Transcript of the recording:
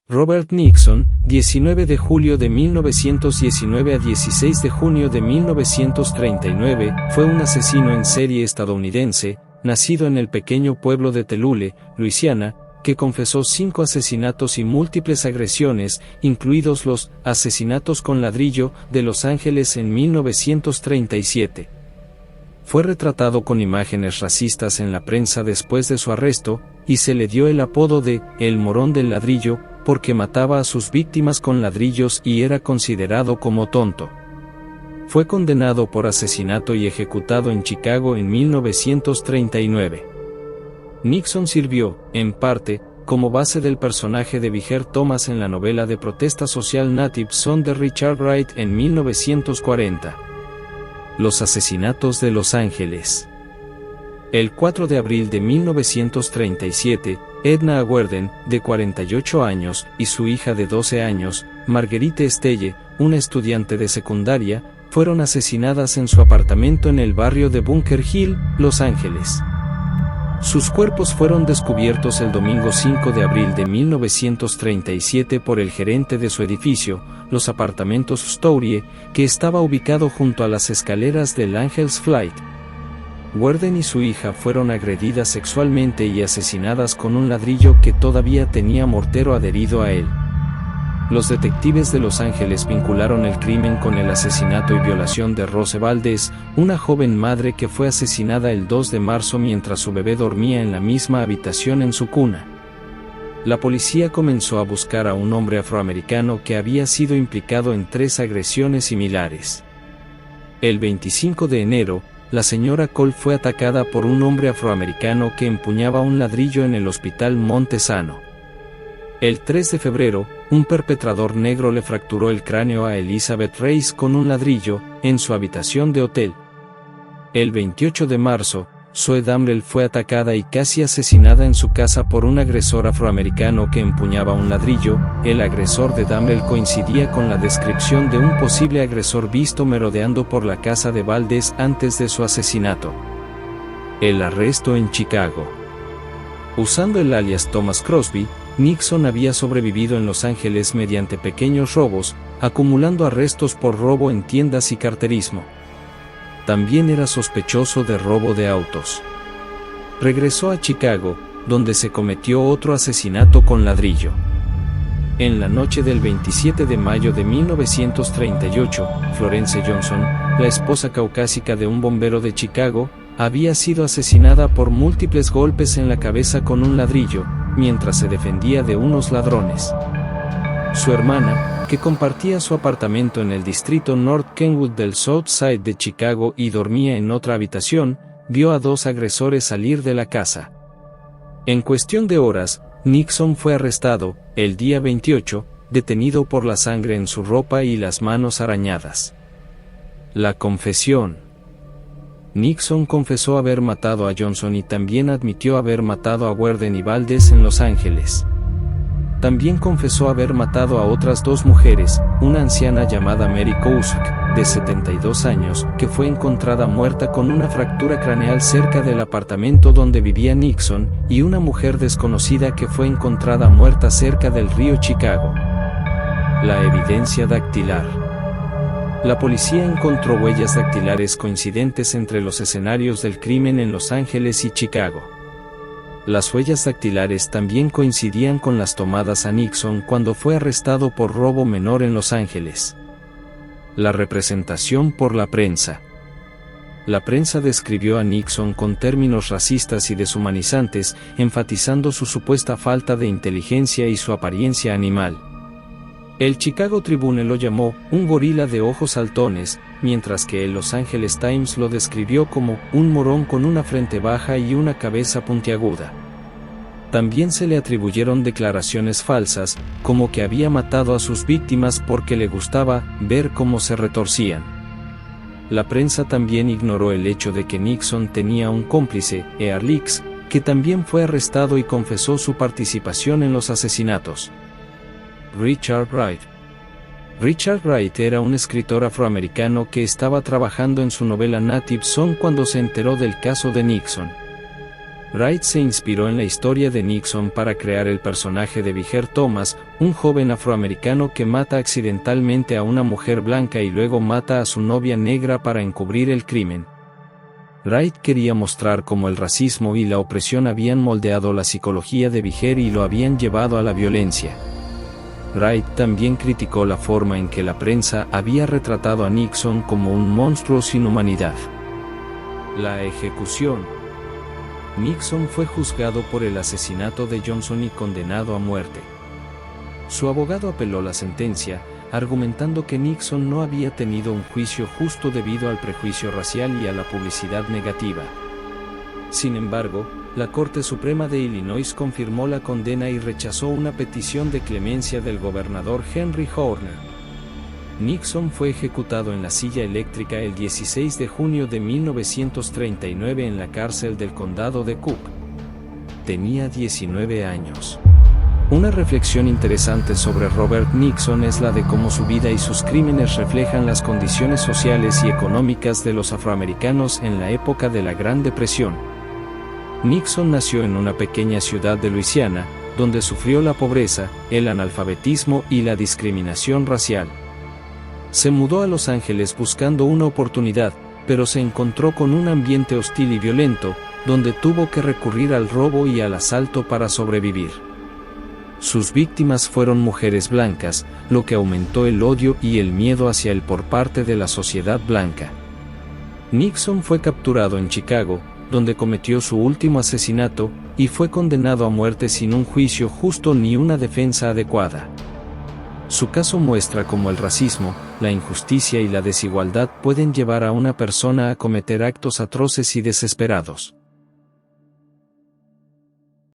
Robert Nixon, 19 de julio de 1919 a 16 de junio de 1939, fue un asesino en serie estadounidense, nacido en el pequeño pueblo de Tellule, Luisiana, que confesó 5 asesinatos y múltiples agresiones, incluidos los asesinatos con ladrillo de Los Ángeles en 1937. Fue retratado con imágenes racistas en la prensa después de su arresto, y se le dio el apodo de «el morón del ladrillo», porque mataba a sus víctimas con ladrillos y era considerado como tonto. Fue condenado por asesinato y ejecutado en Chicago en 1939. Nixon sirvió, en parte, como base del personaje de Viger Thomas en la novela de protesta social Native Son de Richard Wright en 1940. Los asesinatos de Los Ángeles. El 4 de abril de 1937, Edna Aguerden, de 48 años, y su hija de 12 años, Marguerite Stelle, una estudiante de secundaria, fueron asesinadas en su apartamento en el barrio de Bunker Hill, Los Ángeles. Sus cuerpos fueron descubiertos el domingo 5 de abril de 1937 por el gerente de su edificio, los apartamentos Story, que estaba ubicado junto a las escaleras del Angels Flight. Aguerden y su hija fueron agredidas sexualmente y asesinadas con un ladrillo que todavía tenía mortero adherido a él. Los detectives de Los Ángeles vincularon el crimen con el asesinato y violación de Rose Valdez, una joven madre que fue asesinada el 2 de marzo mientras su bebé dormía en la misma habitación en su cuna. La policía comenzó a buscar a un hombre afroamericano que había sido implicado en 3 agresiones similares. El 25 de enero, la señora Cole fue atacada por un hombre afroamericano que empuñaba un ladrillo en el hospital Montesano. El 3 de febrero, un perpetrador negro le fracturó el cráneo a Elizabeth Reis con un ladrillo, en su habitación de hotel. El 28 de marzo, Zoe Damrell fue atacada y casi asesinada en su casa por un agresor afroamericano que empuñaba un ladrillo. El agresor de Damrell coincidía con la descripción de un posible agresor visto merodeando por la casa de Valdez antes de su asesinato. El arresto en Chicago. Usando el alias Thomas Crosby, Nixon había sobrevivido en Los Ángeles mediante pequeños robos, acumulando arrestos por robo en tiendas y carterismo. También era sospechoso de robo de autos. Regresó a Chicago, donde se cometió otro asesinato con ladrillo. En la noche del 27 de mayo de 1938, Florence Johnson, la esposa caucásica de un bombero de Chicago, había sido asesinada por múltiples golpes en la cabeza con un ladrillo, mientras se defendía de unos ladrones. Su hermana, que compartía su apartamento en el distrito North Kenwood del South Side de Chicago y dormía en otra habitación, vio a 2 agresores salir de la casa. En cuestión de horas, Nixon fue arrestado, el día 28, detenido por la sangre en su ropa y las manos arañadas. La confesión. Nixon confesó haber matado a Johnson y también admitió haber matado a Aguerden y Valdez en Los Ángeles. También confesó haber matado a otras 2 mujeres, una anciana llamada Mary Kousk, de 72 años, que fue encontrada muerta con una fractura craneal cerca del apartamento donde vivía Nixon, y una mujer desconocida que fue encontrada muerta cerca del río Chicago. La evidencia dactilar. La policía encontró huellas dactilares coincidentes entre los escenarios del crimen en Los Ángeles y Chicago. Las huellas dactilares también coincidían con las tomadas a Nixon cuando fue arrestado por robo menor en Los Ángeles. La representación por la prensa. La prensa describió a Nixon con términos racistas y deshumanizantes, enfatizando su supuesta falta de inteligencia y su apariencia animal. El Chicago Tribune lo llamó un gorila de ojos saltones, mientras que el Los Angeles Times lo describió como un morón con una frente baja y una cabeza puntiaguda. También se le atribuyeron declaraciones falsas, como que había matado a sus víctimas porque le gustaba ver cómo se retorcían. La prensa también ignoró el hecho de que Nixon tenía un cómplice, Ehrlich, que también fue arrestado y confesó su participación en los asesinatos. Richard Wright. Richard Wright era un escritor afroamericano que estaba trabajando en su novela Native Son cuando se enteró del caso de Nixon. Wright se inspiró en la historia de Nixon para crear el personaje de Viger Thomas, un joven afroamericano que mata accidentalmente a una mujer blanca y luego mata a su novia negra para encubrir el crimen. Wright quería mostrar cómo el racismo y la opresión habían moldeado la psicología de Viger y lo habían llevado a la violencia. Wright también criticó la forma en que la prensa había retratado a Nixon como un monstruo sin humanidad. La ejecución. Nixon fue juzgado por el asesinato de Johnson y condenado a muerte. Su abogado apeló la sentencia, argumentando que Nixon no había tenido un juicio justo debido al prejuicio racial y a la publicidad negativa. Sin embargo, la Corte Suprema de Illinois confirmó la condena y rechazó una petición de clemencia del gobernador Henry Horner. Nixon fue ejecutado en la silla eléctrica el 16 de junio de 1939 en la cárcel del condado de Cook. Tenía 19 años. Una reflexión interesante sobre Robert Nixon es la de cómo su vida y sus crímenes reflejan las condiciones sociales y económicas de los afroamericanos en la época de la Gran Depresión. Nixon nació en una pequeña ciudad de Luisiana, donde sufrió la pobreza, el analfabetismo y la discriminación racial. Se mudó a Los Ángeles buscando una oportunidad, pero se encontró con un ambiente hostil y violento, donde tuvo que recurrir al robo y al asalto para sobrevivir. Sus víctimas fueron mujeres blancas, lo que aumentó el odio y el miedo hacia él por parte de la sociedad blanca. Nixon fue capturado en Chicago, donde cometió su último asesinato, y fue condenado a muerte sin un juicio justo ni una defensa adecuada. Su caso muestra cómo el racismo, la injusticia y la desigualdad pueden llevar a una persona a cometer actos atroces y desesperados.